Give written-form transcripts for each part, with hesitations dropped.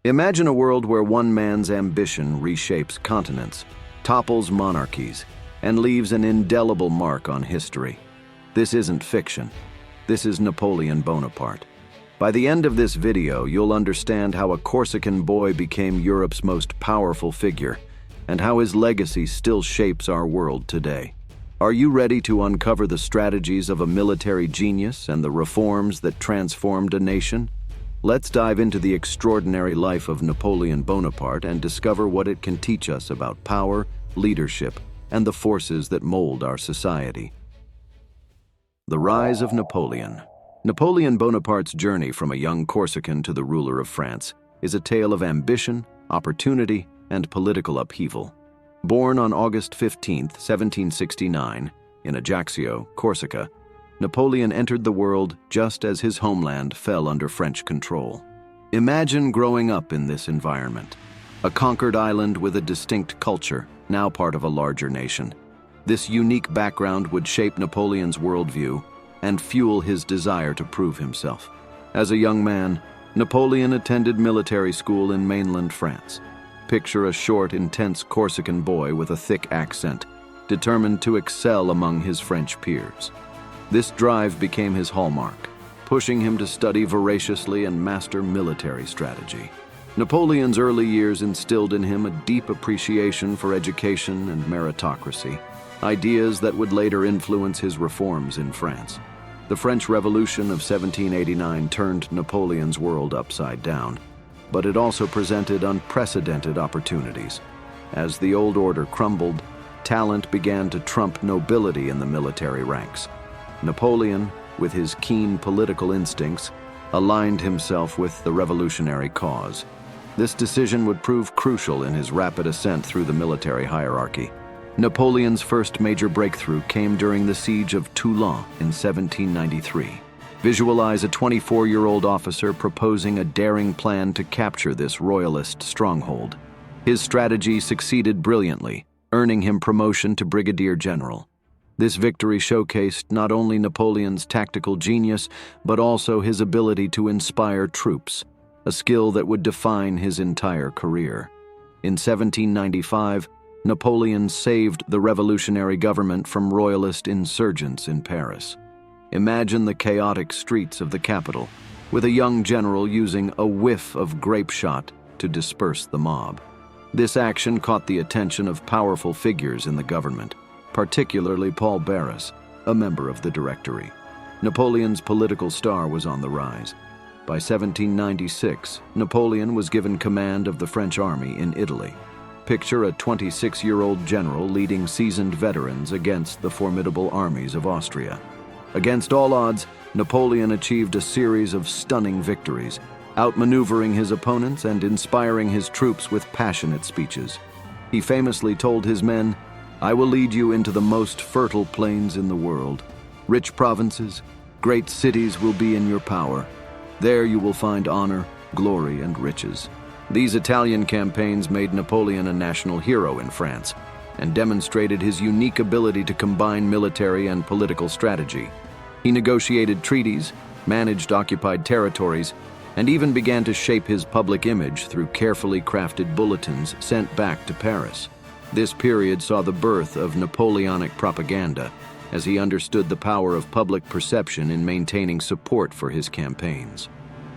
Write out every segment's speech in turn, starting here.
Imagine a world where one man's ambition reshapes continents, topples monarchies, and leaves an indelible mark on history. This isn't fiction. This is Napoleon Bonaparte. By the end of this video, you'll understand how a Corsican boy became Europe's most powerful figure, and how his legacy still shapes our world today. Are you ready to uncover the strategies of a military genius and the reforms that transformed a nation? Let's dive into the extraordinary life of Napoleon Bonaparte and discover what it can teach us about power, leadership, and the forces that mold our society. The rise of Napoleon. Napoleon Bonaparte's journey from a young Corsican to the ruler of France is a tale of ambition, opportunity, and political upheaval. Born on August 15, 1769, in Ajaccio, Corsica, Napoleon entered the world just as his homeland fell under French control. Imagine growing up in this environment, a conquered island with a distinct culture, now part of a larger nation. This unique background would shape Napoleon's worldview and fuel his desire to prove himself. As a young man, Napoleon attended military school in mainland France. Picture a short, intense Corsican boy with a thick accent, determined to excel among his French peers. This drive became his hallmark, pushing him to study voraciously and master military strategy. Napoleon's early years instilled in him a deep appreciation for education and meritocracy, ideas that would later influence his reforms in France. The French Revolution of 1789 turned Napoleon's world upside down, but it also presented unprecedented opportunities. As the old order crumbled, talent began to trump nobility in the military ranks. Napoleon, with his keen political instincts, aligned himself with the revolutionary cause. This decision would prove crucial in his rapid ascent through the military hierarchy. Napoleon's first major breakthrough came during the siege of Toulon in 1793. Visualize a 24-year-old officer proposing a daring plan to capture this royalist stronghold. His strategy succeeded brilliantly, earning him promotion to brigadier general. This victory showcased not only Napoleon's tactical genius, but also his ability to inspire troops, a skill that would define his entire career. In 1795, Napoleon saved the revolutionary government from royalist insurgents in Paris. Imagine the chaotic streets of the capital, with a young general using a whiff of grape shot to disperse the mob. This action caught the attention of powerful figures in the government, particularly Paul Barras, a member of the Directory. Napoleon's political star was on the rise. By 1796, Napoleon was given command of the French army in Italy. Picture a 26-year-old general leading seasoned veterans against the formidable armies of Austria. Against all odds, Napoleon achieved a series of stunning victories, outmaneuvering his opponents and inspiring his troops with passionate speeches. He famously told his men, "I will lead you into the most fertile plains in the world. Rich provinces, great cities will be in your power. There you will find honor, glory, and riches." These Italian campaigns made Napoleon a national hero in France and demonstrated his unique ability to combine military and political strategy. He negotiated treaties, managed occupied territories, and even began to shape his public image through carefully crafted bulletins sent back to Paris. This period saw the birth of Napoleonic propaganda, as he understood the power of public perception in maintaining support for his campaigns.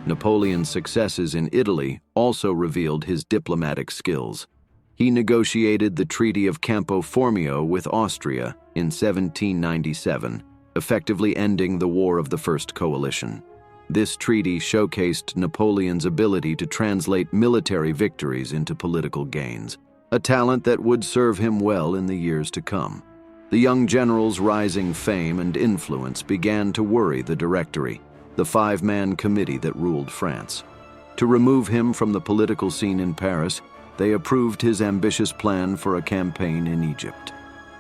Napoleon's successes in Italy also revealed his diplomatic skills. He negotiated the Treaty of Campo Formio with Austria in 1797, effectively ending the War of the First Coalition. This treaty showcased Napoleon's ability to translate military victories into political gains, a talent that would serve him well in the years to come. The young general's rising fame and influence began to worry the Directory, the five-man committee that ruled France. To remove him from the political scene in Paris, they approved his ambitious plan for a campaign in Egypt.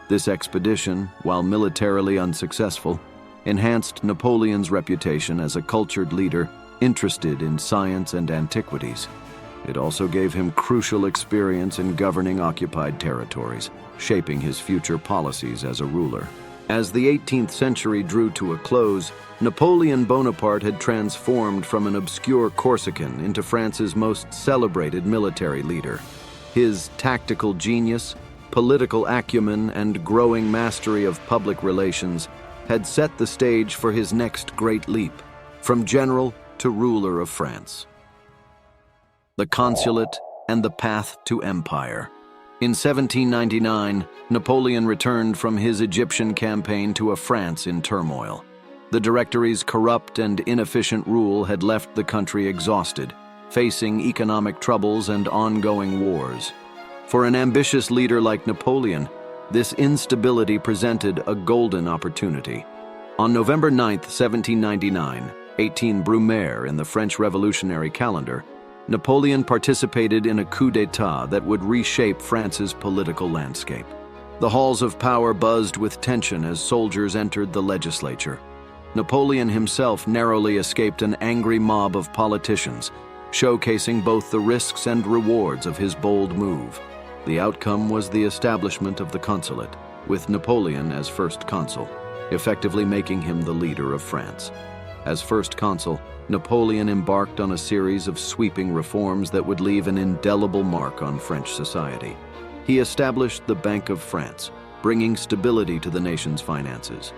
This expedition, while militarily unsuccessful, enhanced Napoleon's reputation as a cultured leader interested in science and antiquities. It also gave him crucial experience in governing occupied territories, shaping his future policies as a ruler. As the 18th century drew to a close, Napoleon Bonaparte had transformed from an obscure Corsican into France's most celebrated military leader. His tactical genius, political acumen, and growing mastery of public relations had set the stage for his next great leap, from general to ruler of France. The Consulate and the path to empire. In 1799, Napoleon returned from his Egyptian campaign to a France in turmoil. The Directory's corrupt and inefficient rule had left the country exhausted, facing economic troubles and ongoing wars. For an ambitious leader like Napoleon, this instability presented a golden opportunity. On November 9, 1799, 18 Brumaire in the French Revolutionary calendar, Napoleon participated in a coup d'état that would reshape France's political landscape. The halls of power buzzed with tension as soldiers entered the legislature. Napoleon himself narrowly escaped an angry mob of politicians, showcasing both the risks and rewards of his bold move. The outcome was the establishment of the Consulate, with Napoleon as first consul, effectively making him the leader of France. As first consul, Napoleon embarked on a series of sweeping reforms that would leave an indelible mark on French society. He established the Bank of France, bringing stability to the nation's finances.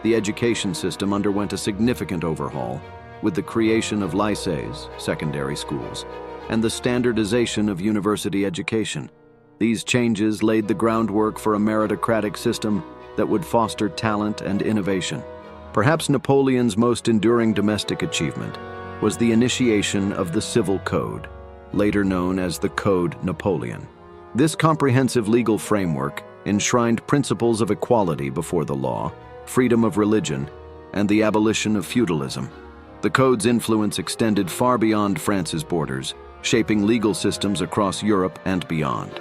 The education system underwent a significant overhaul, with the creation of lycées, secondary schools, and the standardization of university education. These changes laid the groundwork for a meritocratic system that would foster talent and innovation. Perhaps Napoleon's most enduring domestic achievement was the initiation of the Civil Code, later known as the Code Napoleon. This comprehensive legal framework enshrined principles of equality before the law, freedom of religion, and the abolition of feudalism. The Code's influence extended far beyond France's borders, shaping legal systems across Europe and beyond.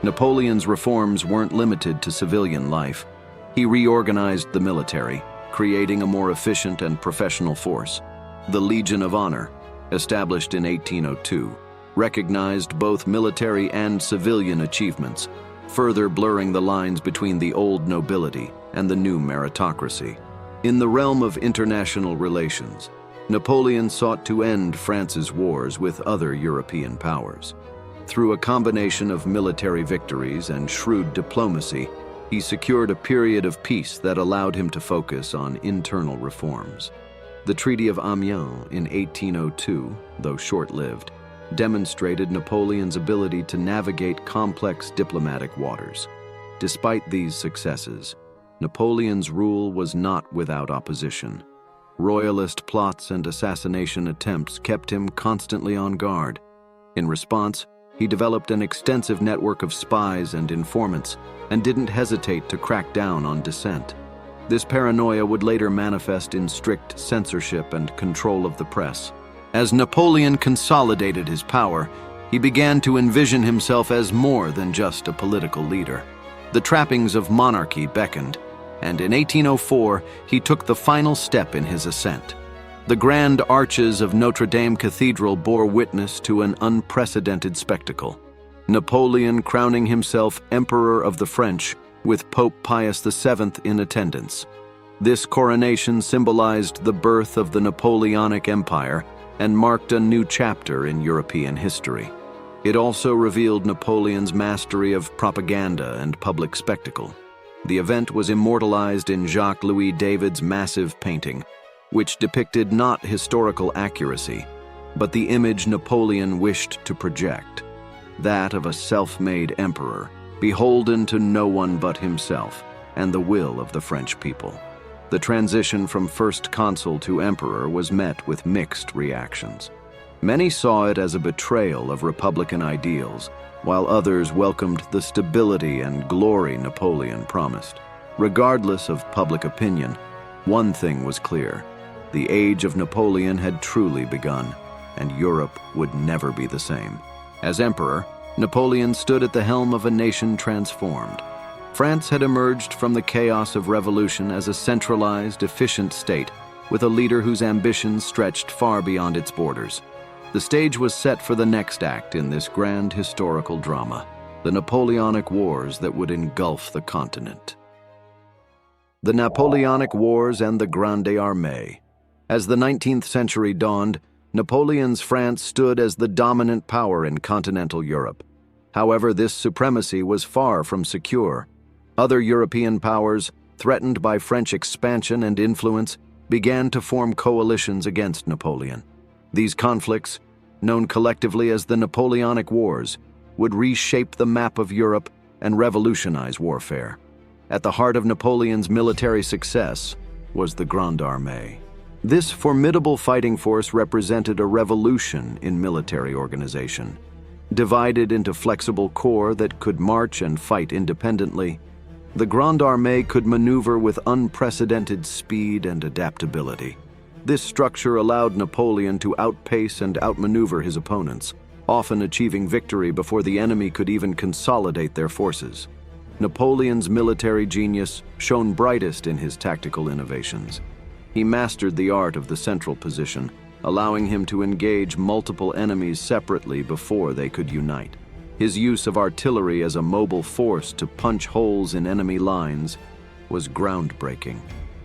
Napoleon's reforms weren't limited to civilian life. He reorganized the military, creating a more efficient and professional force. The Legion of Honor, established in 1802, recognized both military and civilian achievements, further blurring the lines between the old nobility and the new meritocracy. In the realm of international relations, Napoleon sought to end France's wars with other European powers. Through a combination of military victories and shrewd diplomacy, he secured a period of peace that allowed him to focus on internal reforms. The Treaty of Amiens in 1802, though short-lived, demonstrated Napoleon's ability to navigate complex diplomatic waters. Despite these successes, Napoleon's rule was not without opposition. Royalist plots and assassination attempts kept him constantly on guard. In response, he developed an extensive network of spies and informants and didn't hesitate to crack down on dissent. This paranoia would later manifest in strict censorship and control of the press. As Napoleon consolidated his power, he began to envision himself as more than just a political leader. The trappings of monarchy beckoned, and in 1804 he took the final step in his ascent. The grand arches of Notre Dame Cathedral bore witness to an unprecedented spectacle. Napoleon crowning himself Emperor of the French, with Pope Pius VII in attendance. This coronation symbolized the birth of the Napoleonic Empire and marked a new chapter in European history. It also revealed Napoleon's mastery of propaganda and public spectacle. The event was immortalized in Jacques-Louis David's massive painting, which depicted not historical accuracy, but the image Napoleon wished to project, that of a self-made emperor, beholden to no one but himself and the will of the French people. The transition from first consul to emperor was met with mixed reactions. Many saw it as a betrayal of republican ideals, while others welcomed the stability and glory Napoleon promised. Regardless of public opinion, one thing was clear: the age of Napoleon had truly begun, and Europe would never be the same. As emperor, Napoleon stood at the helm of a nation transformed. France had emerged from the chaos of revolution as a centralized, efficient state, with a leader whose ambitions stretched far beyond its borders. The stage was set for the next act in this grand historical drama, the Napoleonic Wars that would engulf the continent. The Napoleonic Wars and the Grande ARMÉE. As the 19th century dawned, Napoleon's France stood as the dominant power in continental Europe. However, this supremacy was far from secure. Other European powers, threatened by French expansion and influence, began to form coalitions against Napoleon. These conflicts, known collectively as the Napoleonic Wars, would reshape the map of Europe and revolutionize warfare. At the heart of Napoleon's military success was the Grande Armée. This formidable fighting force represented a revolution in military organization. Divided into flexible corps that could march and fight independently, the Grande Armée could maneuver with unprecedented speed and adaptability. This structure allowed Napoleon to outpace and outmaneuver his opponents, often achieving victory before the enemy could even consolidate their forces. Napoleon's military genius shone brightest in his tactical innovations. He mastered the art of the central position, allowing him to engage multiple enemies separately before they could unite. His use of artillery as a mobile force to punch holes in enemy lines was groundbreaking.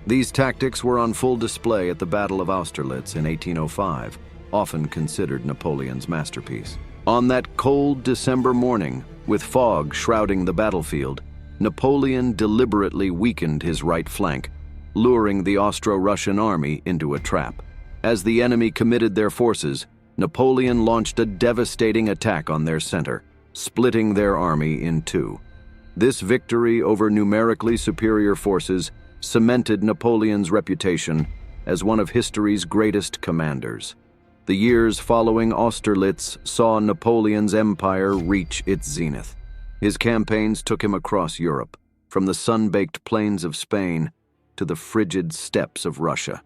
These tactics were on full display at the Battle of Austerlitz in 1805, often considered Napoleon's masterpiece. On that cold December morning, with fog shrouding the battlefield, Napoleon deliberately weakened his right flank, luring the Austro-Russian army into a trap. As the enemy committed their forces, Napoleon launched a devastating attack on their center, splitting their army in two. This victory over numerically superior forces cemented Napoleon's reputation as one of history's greatest commanders. The years following Austerlitz saw Napoleon's empire reach its zenith. His campaigns took him across Europe, from the sun-baked plains of Spain to the frigid steppes of Russia.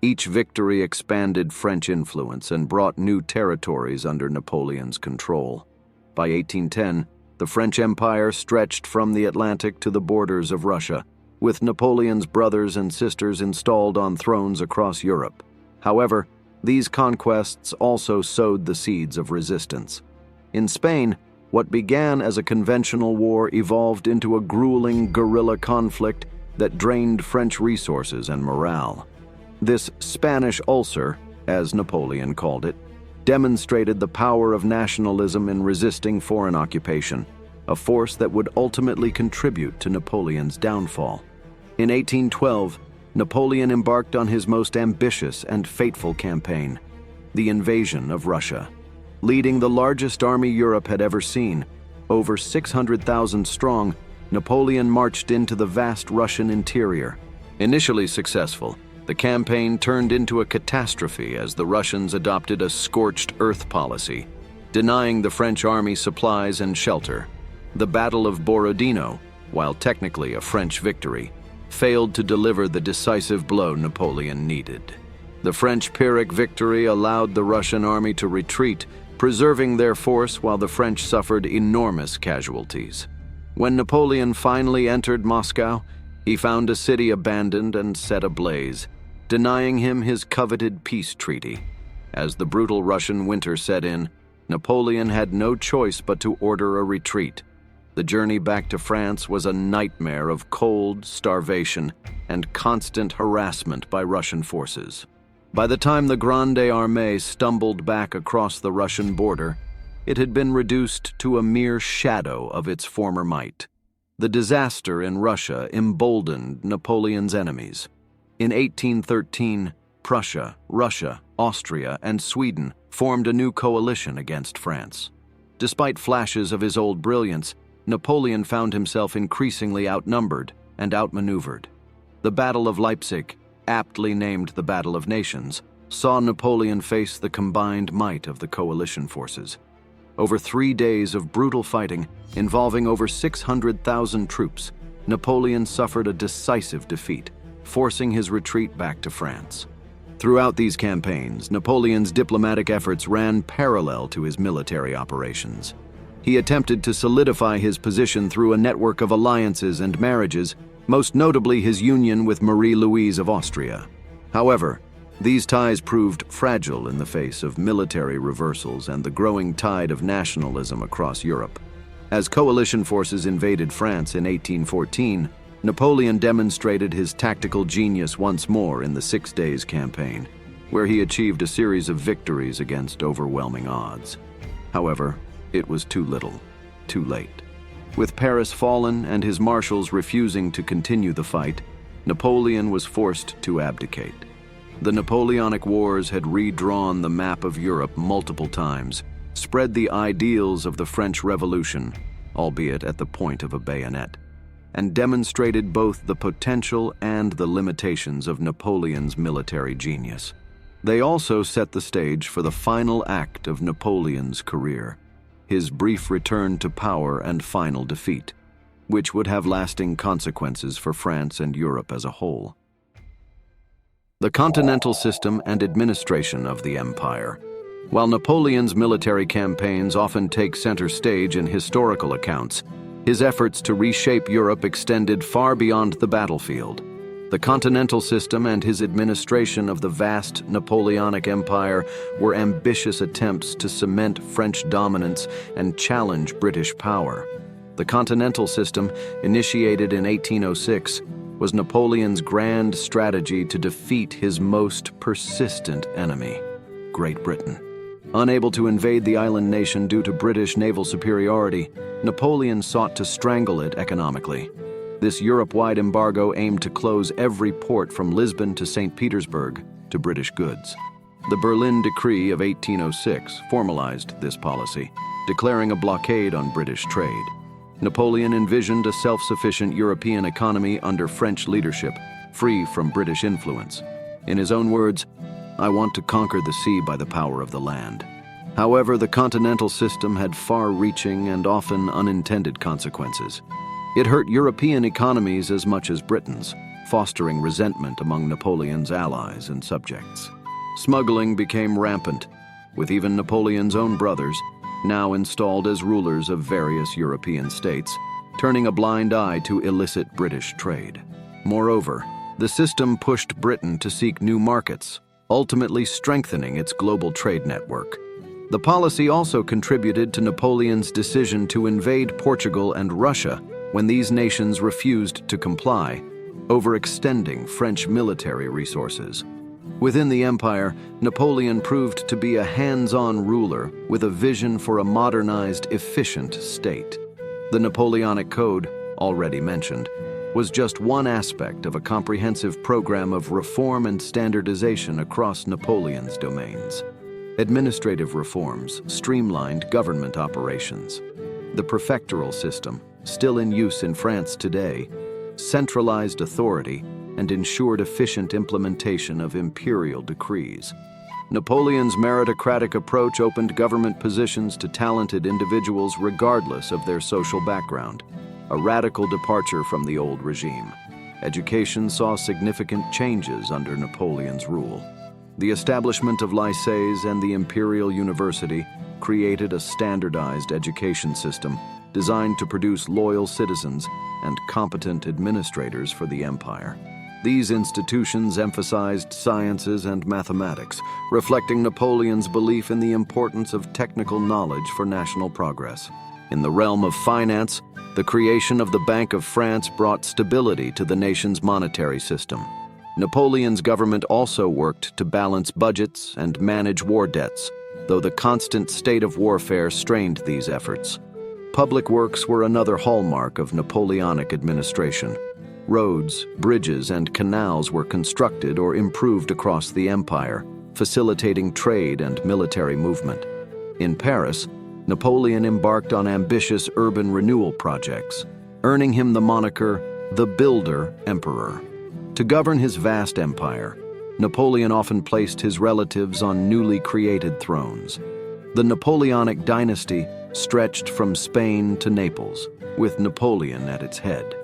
Each victory expanded French influence and brought new territories under Napoleon's control. By 1810, the French Empire stretched from the Atlantic to the borders of Russia, with Napoleon's brothers and sisters installed on thrones across Europe. However, these conquests also sowed the seeds of resistance. In Spain, what began as a conventional war evolved into a grueling guerrilla conflict that drained French resources and morale. This Spanish ulcer, as Napoleon called it, demonstrated the power of nationalism in resisting foreign occupation, a force that would ultimately contribute to Napoleon's downfall. In 1812, Napoleon embarked on his most ambitious and fateful campaign, the invasion of Russia. Leading the largest army Europe had ever seen, over 600,000 strong, Napoleon marched into the vast Russian interior. Initially successful, the campaign turned into a catastrophe as the Russians adopted a scorched earth policy, denying the French army supplies and shelter. The Battle of Borodino, while technically a French victory, failed to deliver the decisive blow Napoleon needed. The French Pyrrhic victory allowed the Russian army to retreat, preserving their force while the French suffered enormous casualties. When Napoleon finally entered Moscow, he found a city abandoned and set ablaze, denying him his coveted peace treaty. As the brutal Russian winter set in, Napoleon had no choice but to order a retreat. The journey back to France was a nightmare of cold, starvation, and constant harassment by Russian forces. By the time the Grande Armée stumbled back across the Russian border, it had been reduced to a mere shadow of its former might. The disaster in Russia emboldened Napoleon's enemies. In 1813, Prussia, Russia, Austria, and Sweden formed a new coalition against France. Despite flashes of his old brilliance, Napoleon found himself increasingly outnumbered and outmaneuvered. The Battle of Leipzig, aptly named the Battle of Nations, saw Napoleon face the combined might of the coalition forces. Over 3 days of brutal fighting, involving over 600,000 troops, Napoleon suffered a decisive defeat, forcing his retreat back to France. Throughout these campaigns, Napoleon's diplomatic efforts ran parallel to his military operations. He attempted to solidify his position through a network of alliances and marriages, most notably his union with Marie-Louise of Austria. However, these ties proved fragile in the face of military reversals and the growing tide of nationalism across Europe. As coalition forces invaded France in 1814, Napoleon demonstrated his tactical genius once more in the 6 Days Campaign. where he achieved a series of victories against overwhelming odds. However, it was too little, too late. With Paris fallen and his marshals refusing to continue the fight, Napoleon was forced to abdicate. The Napoleonic Wars had redrawn the map of Europe multiple times, spread the ideals of the French Revolution, albeit at the point of a bayonet, and demonstrated both the potential and the limitations of Napoleon's military genius. They also set the stage for the final act of Napoleon's career, his brief return to power and final defeat, which would have lasting consequences for France and Europe as a whole. The continental system and administration of the empire. While Napoleon's military campaigns often take center stage in historical accounts, his efforts to reshape Europe extended far beyond the battlefield. The continental system and his administration of the vast Napoleonic Empire were ambitious attempts to cement French dominance and challenge British power. The continental system, initiated in 1806, was Napoleon's grand strategy to defeat his most persistent enemy, Great Britain. Unable to invade the island nation due to British naval superiority, Napoleon sought to strangle it economically. This Europe-wide embargo aimed to close every port from Lisbon to St. Petersburg to British goods. The Berlin Decree of 1806 formalized this policy, declaring a blockade on British trade. Napoleon envisioned a self-sufficient European economy under French leadership, free from British influence. In his own words, "I want to conquer the sea by the power of the land." However, the continental system had far-reaching and often unintended consequences. It hurt European economies as much as Britain's, fostering resentment among Napoleon's allies and subjects. Smuggling became rampant, with even Napoleon's own brothers, now installed as rulers of various European states, turning a blind eye to illicit British trade. Moreover, the system pushed Britain to seek new markets, ultimately strengthening its global trade network. The policy also contributed to Napoleon's decision to invade Portugal and Russia when these nations refused to comply, overextending French military resources. Within the empire, Napoleon proved to be a hands-on ruler with a vision for a modernized, efficient state. The Napoleonic Code, already mentioned, was just one aspect of a comprehensive program of reform and standardization across Napoleon's domains. Administrative reforms streamlined government operations. The prefectural system, still in use in France today, centralized authority and ensured efficient implementation of imperial decrees. Napoleon's meritocratic approach opened government positions to talented individuals regardless of their social background, a radical departure from the old regime. Education saw significant changes under Napoleon's rule. The establishment of lycées and the Imperial University created a standardized education system designed to produce loyal citizens and competent administrators for the empire. These institutions emphasized sciences and mathematics, reflecting Napoleon's belief in the importance of technical knowledge for national progress. In the realm of finance, the creation of the Bank of France brought stability to the nation's monetary system. Napoleon's government also worked to balance budgets and manage war debts, though the constant state of warfare strained these efforts. Public works were another hallmark of Napoleonic administration. Roads, bridges, and canals were constructed or improved across the empire, facilitating trade and military movement. In Paris, Napoleon embarked on ambitious urban renewal projects, earning him the moniker the Builder Emperor. To govern his vast empire, Napoleon often placed his relatives on newly created thrones. The Napoleonic dynasty stretched from Spain to Naples, with Napoleon at its head.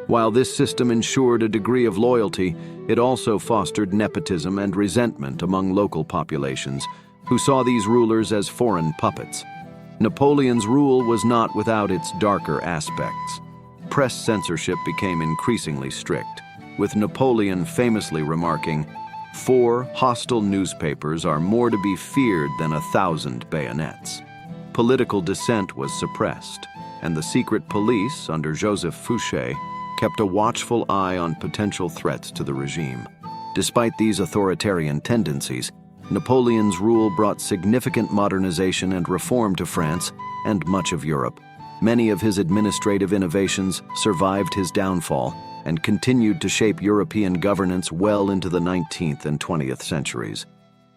While this system ensured a degree of loyalty, it also fostered nepotism and resentment among local populations, who saw these rulers as foreign puppets. Napoleon's rule was not without its darker aspects. Press censorship became increasingly strict, with Napoleon famously remarking, "4 hostile newspapers are more to be feared than 1,000 bayonets." Political dissent was suppressed, and the secret police under Joseph Fouché kept a watchful eye on potential threats to the regime. Despite these authoritarian tendencies, Napoleon's rule brought significant modernization and reform to France and much of Europe. Many of his administrative innovations survived his downfall and continued to shape European governance well into the 19th and 20th centuries.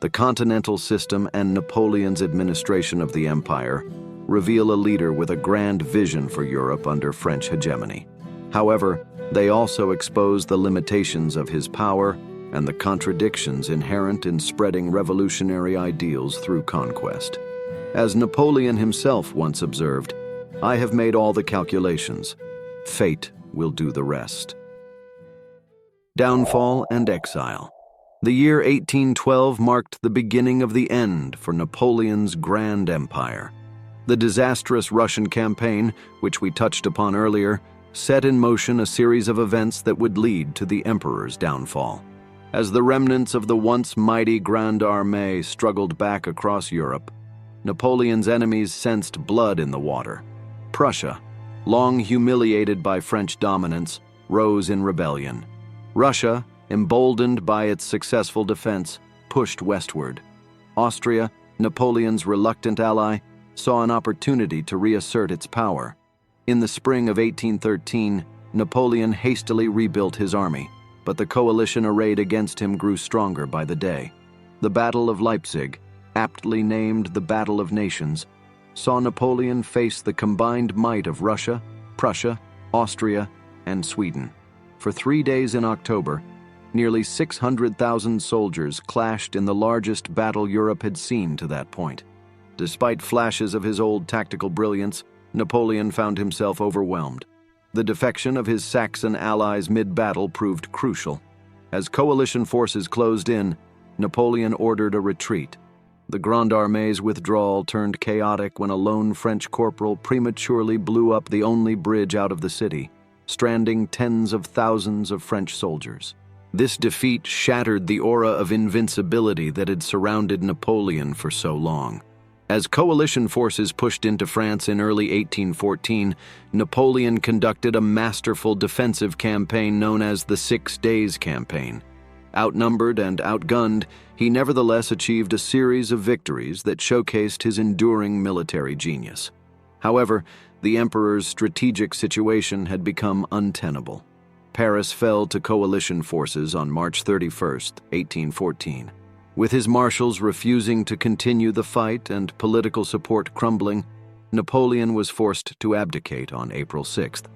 The continental system and Napoleon's administration of the empire reveal a leader with a grand vision for Europe under French hegemony. However, they also expose the limitations of his power and the contradictions inherent in spreading revolutionary ideals through conquest. As Napoleon himself once observed, "I have made all the calculations. Fate will do the rest." Downfall and exile. The year 1812 marked the beginning of the end for Napoleon's grand empire. The disastrous Russian campaign, which we touched upon earlier, set in motion a series of events that would lead to the emperor's downfall. As the remnants of the once mighty Grande Armée struggled back across Europe, Napoleon's enemies sensed blood in the water. Prussia, long humiliated by French dominance, rose in rebellion. Russia, emboldened by its successful defense, pushed westward. Austria, Napoleon's reluctant ally, saw an opportunity to reassert its power. In the spring of 1813, Napoleon hastily rebuilt his army, but the coalition arrayed against him grew stronger by the day. The Battle of Leipzig, aptly named the Battle of Nations, saw Napoleon face the combined might of Russia, Prussia, Austria, and Sweden. For 3 days in October, nearly 600,000 soldiers clashed in the largest battle Europe had seen to that point. Despite flashes of his old tactical brilliance, Napoleon found himself overwhelmed. The defection of his Saxon allies mid-battle proved crucial. As coalition forces closed in, Napoleon ordered a retreat. The Grande Armée's withdrawal turned chaotic when a lone French corporal prematurely blew up the only bridge out of the city, stranding tens of thousands of French soldiers. This defeat shattered the aura of invincibility that had surrounded Napoleon for so long. As coalition forces pushed into France in early 1814, Napoleon conducted a masterful defensive campaign known as the 6 Days Campaign. Outnumbered and outgunned, he nevertheless achieved a series of victories that showcased his enduring military genius. However, the emperor's strategic situation had become untenable. Paris fell to coalition forces on March 31, 1814. With his marshals refusing to continue the fight and political support crumbling, Napoleon was forced to abdicate on April 6th.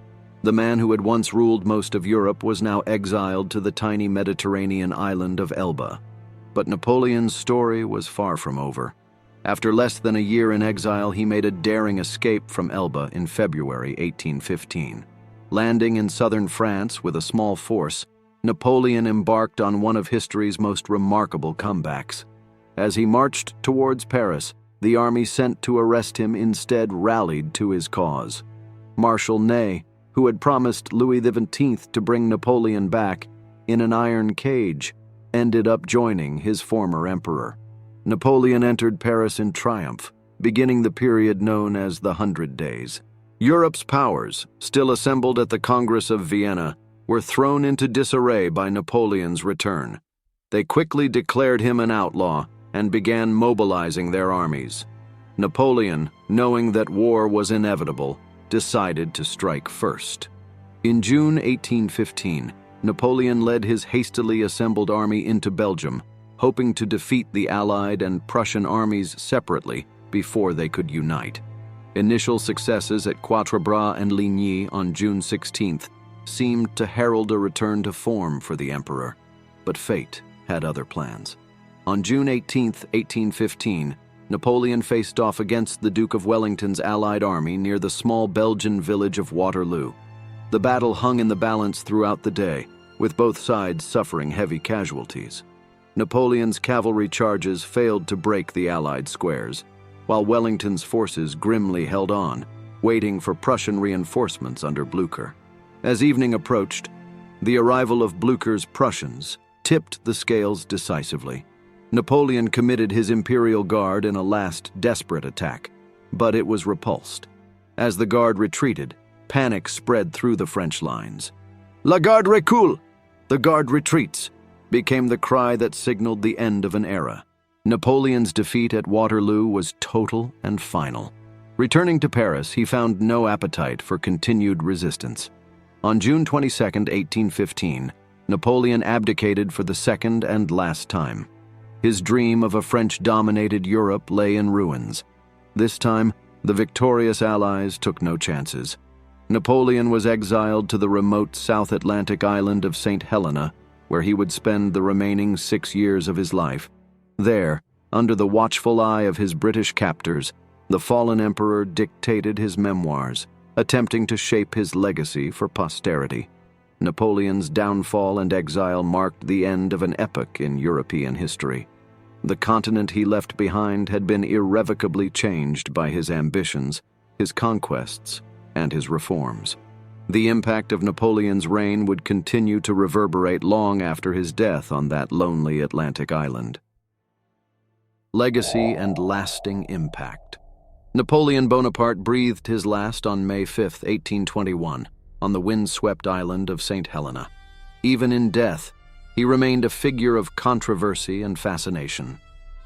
The man who had once ruled most of Europe was now exiled to the tiny Mediterranean island of Elba. But Napoleon's story was far from over. After less than a year in exile, he made a daring escape from Elba in February 1815. Landing in southern France with a small force, Napoleon embarked on one of history's most remarkable comebacks. As he marched towards Paris, the army sent to arrest him instead rallied to his cause. Marshal Ney, who had promised Louis XVII to bring Napoleon back in an iron cage, ended up joining his former emperor. Napoleon entered Paris in triumph, beginning the period known as the 100 Days. Europe's powers, still assembled at the Congress of Vienna, were thrown into disarray by Napoleon's return. They quickly declared him an outlaw and began mobilizing their armies. Napoleon, knowing that war was inevitable, decided to strike first. In June 1815, Napoleon led his hastily assembled army into Belgium, hoping to defeat the Allied and Prussian armies separately before they could unite. Initial successes at Quatre Bras and Ligny on June 16th seemed to herald a return to form for the emperor, but fate had other plans. On June 18, 1815, Napoleon faced off against the Duke of Wellington's Allied army near the small Belgian village of Waterloo. The battle hung in the balance throughout the day, with both sides suffering heavy casualties. Napoleon's cavalry charges failed to break the Allied squares, while Wellington's forces grimly held on, waiting for Prussian reinforcements under Blücher. As evening approached, the arrival of Blücher's Prussians tipped the scales decisively. Napoleon committed his Imperial Guard in a last desperate attack, but it was repulsed. As the Guard retreated, panic spread through the French lines. "La Garde recule!" "The Guard retreats!" became the cry that signaled the end of an era. Napoleon's defeat at Waterloo was total and final. Returning to Paris, he found no appetite for continued resistance. On June 22, 1815, Napoleon abdicated for the second and last time. His dream of a French-dominated Europe lay in ruins. This time, the victorious Allies took no chances. Napoleon was exiled to the remote South Atlantic island of St. Helena, where he would spend the remaining 6 years of his life. There, under the watchful eye of his British captors, the fallen emperor dictated his memoirs, attempting to shape his legacy for posterity. Napoleon's downfall and exile marked the end of an epoch in European history. The continent he left behind had been irrevocably changed by his ambitions, his conquests, and his reforms. The impact of Napoleon's reign would continue to reverberate long after his death on that lonely Atlantic island. Legacy and lasting impact. Napoleon Bonaparte breathed his last on May 5, 1821, on the windswept island of St. Helena. Even in death, he remained a figure of controversy and fascination.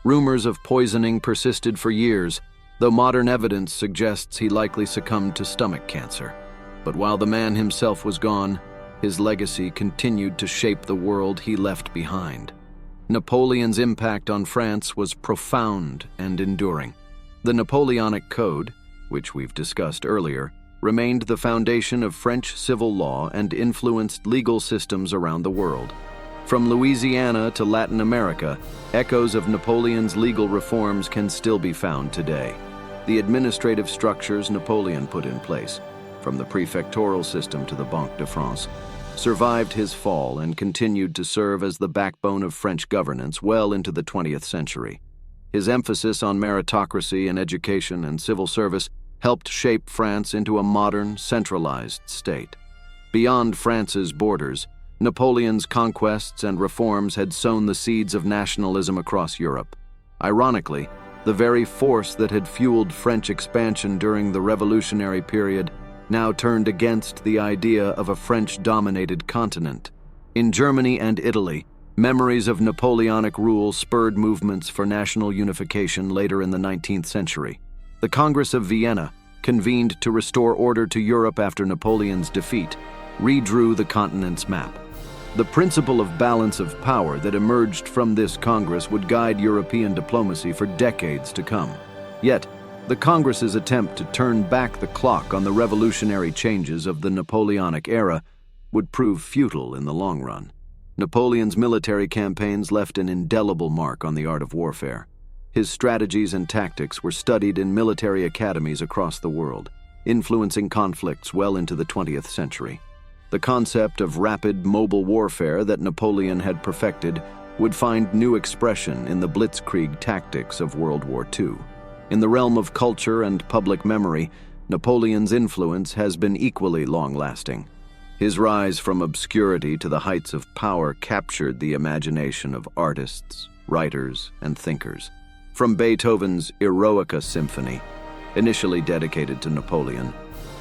Rumors of poisoning persisted for years, though modern evidence suggests he likely succumbed to stomach cancer. But while the man himself was gone, his legacy continued to shape the world he left behind. Napoleon's impact on France was profound and enduring. The Napoleonic Code, which we've discussed earlier, remained the foundation of French civil law and influenced legal systems around the world. From Louisiana to Latin America, echoes of Napoleon's legal reforms can still be found today. The administrative structures Napoleon put in place, from the prefectural system to the Banque de France, survived his fall and continued to serve as the backbone of French governance well into the 20th century. His emphasis on meritocracy in education and civil service helped shape France into a modern, centralized state. Beyond France's borders, Napoleon's conquests and reforms had sown the seeds of nationalism across Europe. Ironically, the very force that had fueled French expansion during the revolutionary period now turned against the idea of a French-dominated continent. In Germany and Italy, memories of Napoleonic rule spurred movements for national unification later in the 19th century. The Congress of Vienna, convened to restore order to Europe after Napoleon's defeat, redrew the continent's map. The principle of balance of power that emerged from this Congress would guide European diplomacy for decades to come. Yet, the Congress's attempt to turn back the clock on the revolutionary changes of the Napoleonic era would prove futile in the long run. Napoleon's military campaigns left an indelible mark on the art of warfare. His strategies and tactics were studied in military academies across the world, influencing conflicts well into the 20th century. The concept of rapid, mobile warfare that Napoleon had perfected would find new expression in the blitzkrieg tactics of World War II. In the realm of culture and public memory, Napoleon's influence has been equally long-lasting. His rise from obscurity to the heights of power captured the imagination of artists, writers, and thinkers. From Beethoven's Eroica Symphony, initially dedicated to Napoleon,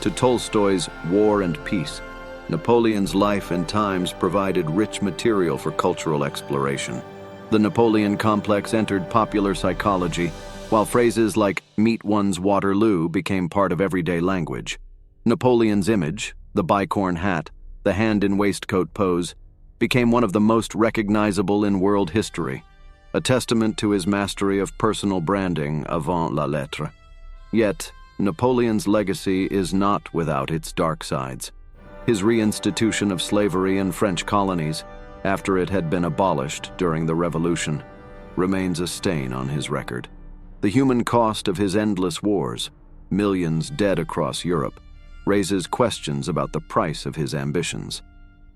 to Tolstoy's War and Peace, Napoleon's life and times provided rich material for cultural exploration. The Napoleon complex entered popular psychology, while phrases like "meet one's Waterloo" became part of everyday language. Napoleon's image, the bicorn hat, the hand-in-waistcoat pose, became one of the most recognizable in world history, a testament to his mastery of personal branding avant la lettre. Yet, Napoleon's legacy is not without its dark sides. His reinstitution of slavery in French colonies, after it had been abolished during the Revolution, remains a stain on his record. The human cost of his endless wars, millions dead across Europe, raises questions about the price of his ambitions.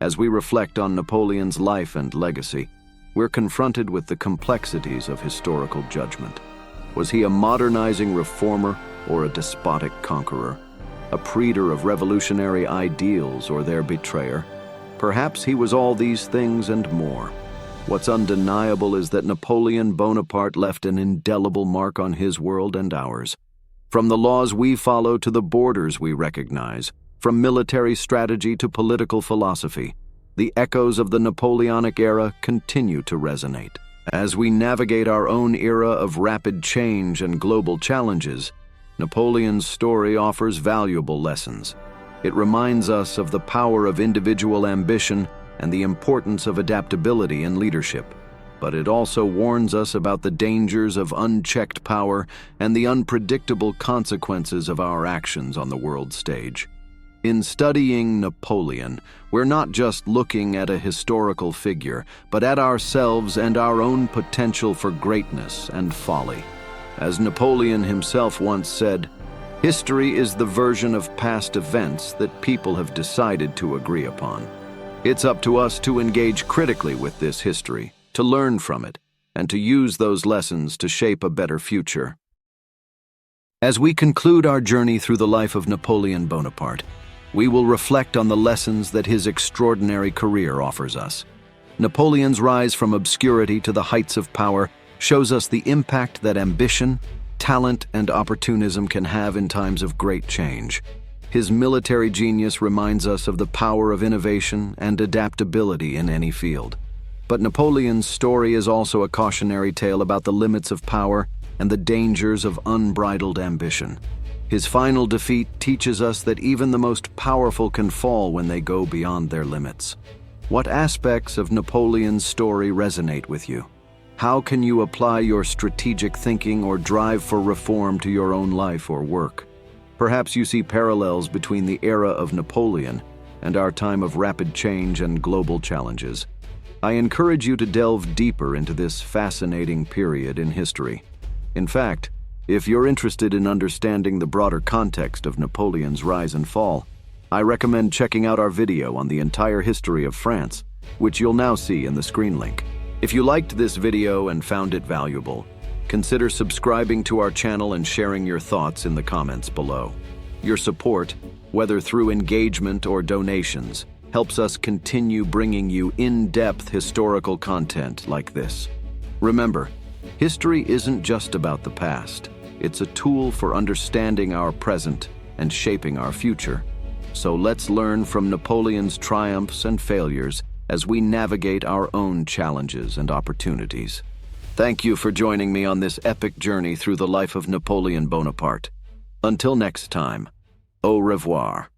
As we reflect on Napoleon's life and legacy, we're confronted with the complexities of historical judgment. Was he a modernizing reformer or a despotic conqueror? A preacher of revolutionary ideals or their betrayer? Perhaps he was all these things and more. What's undeniable is that Napoleon Bonaparte left an indelible mark on his world and ours. From the laws we follow to the borders we recognize, from military strategy to political philosophy, the echoes of the Napoleonic era continue to resonate. As we navigate our own era of rapid change and global challenges, Napoleon's story offers valuable lessons. It reminds us of the power of individual ambition and the importance of adaptability in leadership. But it also warns us about the dangers of unchecked power and the unpredictable consequences of our actions on the world stage. In studying Napoleon, we're not just looking at a historical figure, but at ourselves and our own potential for greatness and folly. As Napoleon himself once said, "History is the version of past events that people have decided to agree upon." It's up to us to engage critically with this history, to learn from it, and to use those lessons to shape a better future. As we conclude our journey through the life of Napoleon Bonaparte, we will reflect on the lessons that his extraordinary career offers us. Napoleon's rise from obscurity to the heights of power shows us the impact that ambition, talent, and opportunism can have in times of great change. His military genius reminds us of the power of innovation and adaptability in any field. But Napoleon's story is also a cautionary tale about the limits of power and the dangers of unbridled ambition. His final defeat teaches us that even the most powerful can fall when they go beyond their limits. What aspects of Napoleon's story resonate with you? How can you apply your strategic thinking or drive for reform to your own life or work? Perhaps you see parallels between the era of Napoleon and our time of rapid change and global challenges. I encourage you to delve deeper into this fascinating period in history. In fact, if you're interested in understanding the broader context of Napoleon's rise and fall, I recommend checking out our video on the entire history of France, which you'll now see in the screen link. If you liked this video and found it valuable, consider subscribing to our channel and sharing your thoughts in the comments below. Your support, whether through engagement or donations, helps us continue bringing you in-depth historical content like this. Remember, history isn't just about the past. It's a tool for understanding our present and shaping our future. So let's learn from Napoleon's triumphs and failures as we navigate our own challenges and opportunities. Thank you for joining me on this epic journey through the life of Napoleon Bonaparte. Until next time, au revoir.